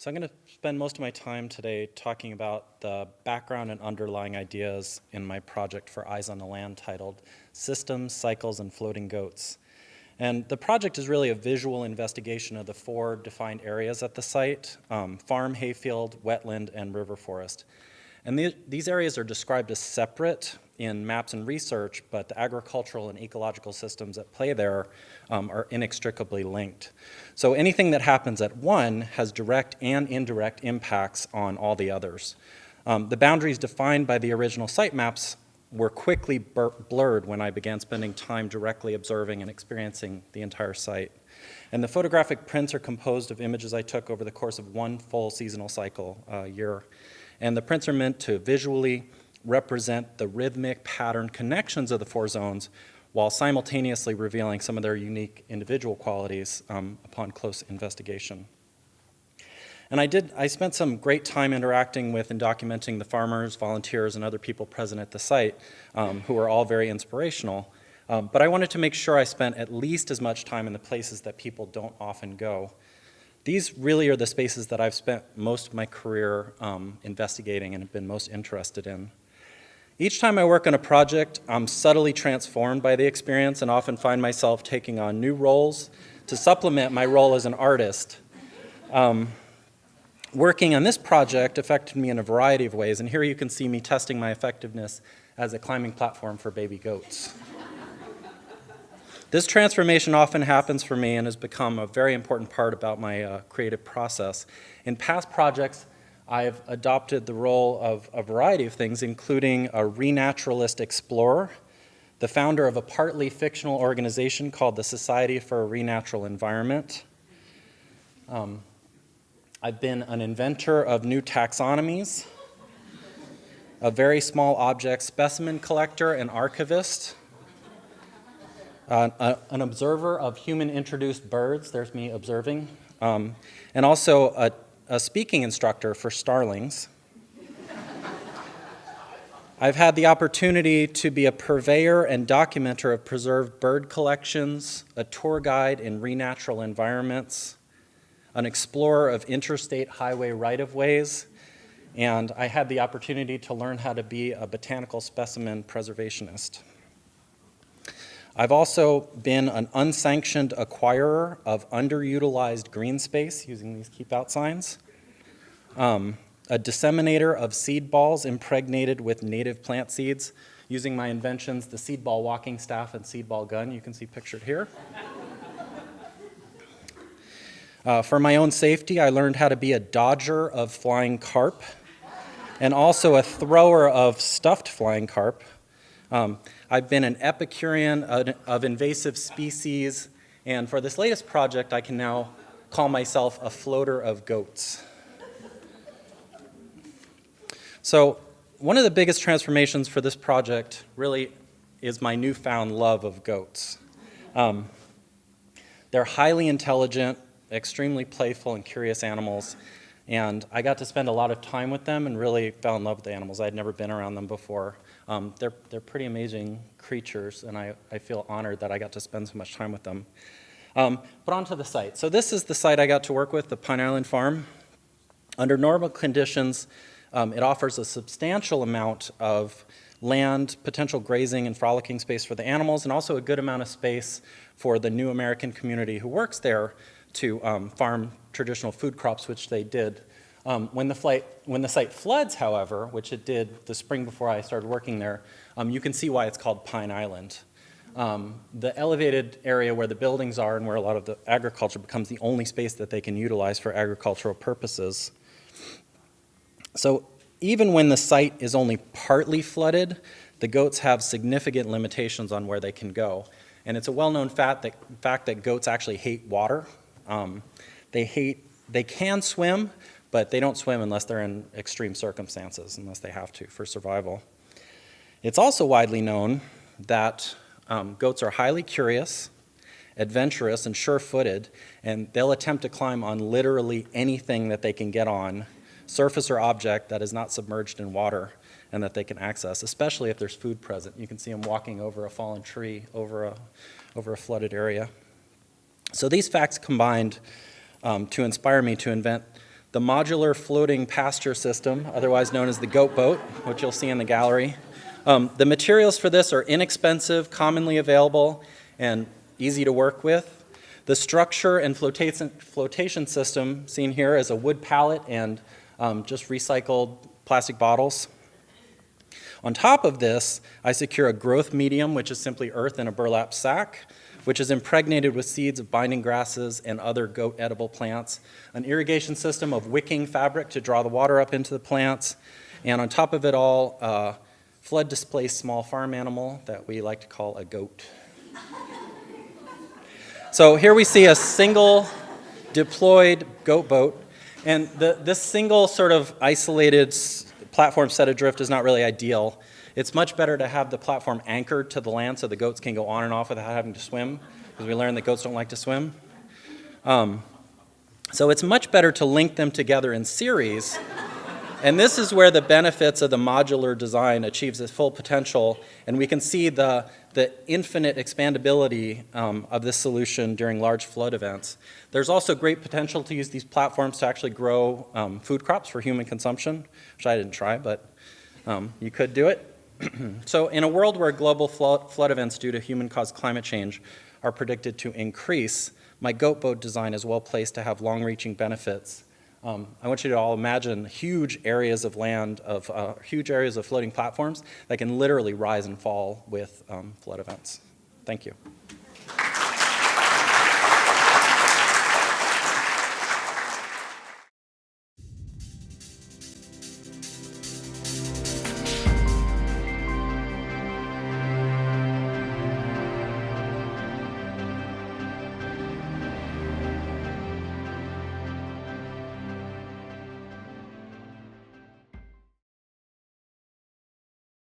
So I'm going to spend most of my time today talking about the background and underlying ideas in my project for Eyes on the Land titled Systems, Cycles, and Floating Goats. And the project is really a visual investigation of the four defined areas at the site: farm, hayfield, wetland, and river forest. And these areas are described as separate in maps and research, but the agricultural and ecological systems at play there are inextricably linked. So anything that happens at one has direct and indirect impacts on all the others. The boundaries defined by the original site maps were quickly blurred when I began spending time directly observing and experiencing the entire site. And the photographic prints are composed of images I took over the course of one full seasonal cycle year. And the prints are meant to visually represent the rhythmic pattern connections of the four zones while simultaneously revealing some of their unique individual qualities upon close investigation. And I spent some great time interacting with and documenting the farmers, volunteers, and other people present at the site who were all very inspirational. But I wanted to make sure I spent at least as much time in the places that people don't often go. These really are the spaces that I've spent most of my career investigating and have been most interested in. Each time I work on a project, I'm subtly transformed by the experience and often find myself taking on new roles to supplement my role as an artist. Working on this project affected me in a variety of ways, and here you can see me testing my effectiveness as a climbing platform for baby goats. This transformation often happens for me and has become a very important part about my creative process. In past projects, I've adopted the role of a variety of things, including a renaturalist explorer, the founder of a partly fictional organization called the Society for a Renatural Environment. I've been an inventor of new taxonomies, a very small object specimen collector and archivist, an observer of human-introduced birds, there's me observing, and also a speaking instructor for starlings. I've had the opportunity to be a purveyor and documenter of preserved bird collections, a tour guide in renatural environments, an explorer of interstate highway right-of-ways, and I had the opportunity to learn how to be a botanical specimen preservationist. I've also been an unsanctioned acquirer of underutilized green space using these keep out signs, a disseminator of seed balls impregnated with native plant seeds using my inventions, the seed ball walking staff and seed ball gun you can see pictured here. For my own safety, I learned how to be a dodger of flying carp and also a thrower of stuffed flying carp. I've been an Epicurean of invasive species, and for this latest project, I can now call myself a floater of goats. So one of the biggest transformations for this project really is my newfound love of goats. They're highly intelligent, extremely playful and curious animals, and I got to spend a lot of time with them and really fell in love with the animals. I'd never been around them before. They're pretty amazing creatures, and I feel honored that I got to spend so much time with them. But onto the site. So this is the site I got to work with, the Pine Island Farm. Under normal conditions, it offers a substantial amount of land, potential grazing and frolicking space for the animals, and also a good amount of space for the new American community who works there to farm traditional food crops, which they did. When the site floods, however, which it did the spring before I started working there, you can see why it's called Pine Island. The elevated area where the buildings are and where a lot of the agriculture becomes the only space that they can utilize for agricultural purposes. So even when the site is only partly flooded, the goats have significant limitations on where they can go. And it's a well-known fact that goats actually hate water. They can swim, but they don't swim unless they're in extreme circumstances, unless they have to for survival. It's also widely known that goats are highly curious, adventurous, and sure-footed, and they'll attempt to climb on literally anything that they can get on, surface or object that is not submerged in water and that they can access, especially if there's food present. You can see them walking over a fallen tree, over a flooded area. So these facts combined to inspire me to invent the modular floating pasture system, otherwise known as the goat boat, which you'll see in the gallery. The materials for this are inexpensive, commonly available, and easy to work with. The structure and flotation system seen here is a wood pallet and just recycled plastic bottles. On top of this, I secure a growth medium, which is simply earth in a burlap sack, which is impregnated with seeds of binding grasses and other goat edible plants, an irrigation system of wicking fabric to draw the water up into the plants, and on top of it all, flood displaced small farm animal that we like to call a goat. So here we see a single deployed goat boat, and this single sort of isolated platform set adrift is not really ideal. It's much better to have the platform anchored to the land so the goats can go on and off without having to swim, because we learned that goats don't like to swim. So it's much better to link them together in series, and this is where the benefits of the modular design achieves its full potential, and we can see the infinite expandability of this solution during large flood events. There's also great potential to use these platforms to actually grow food crops for human consumption, which I didn't try, but you could do it. So in a world where global flood events due to human-caused climate change are predicted to increase, my goat boat design is well placed to have long-reaching benefits. I want you to all imagine huge areas of land, huge areas of floating platforms that can literally rise and fall with flood events. Thank you.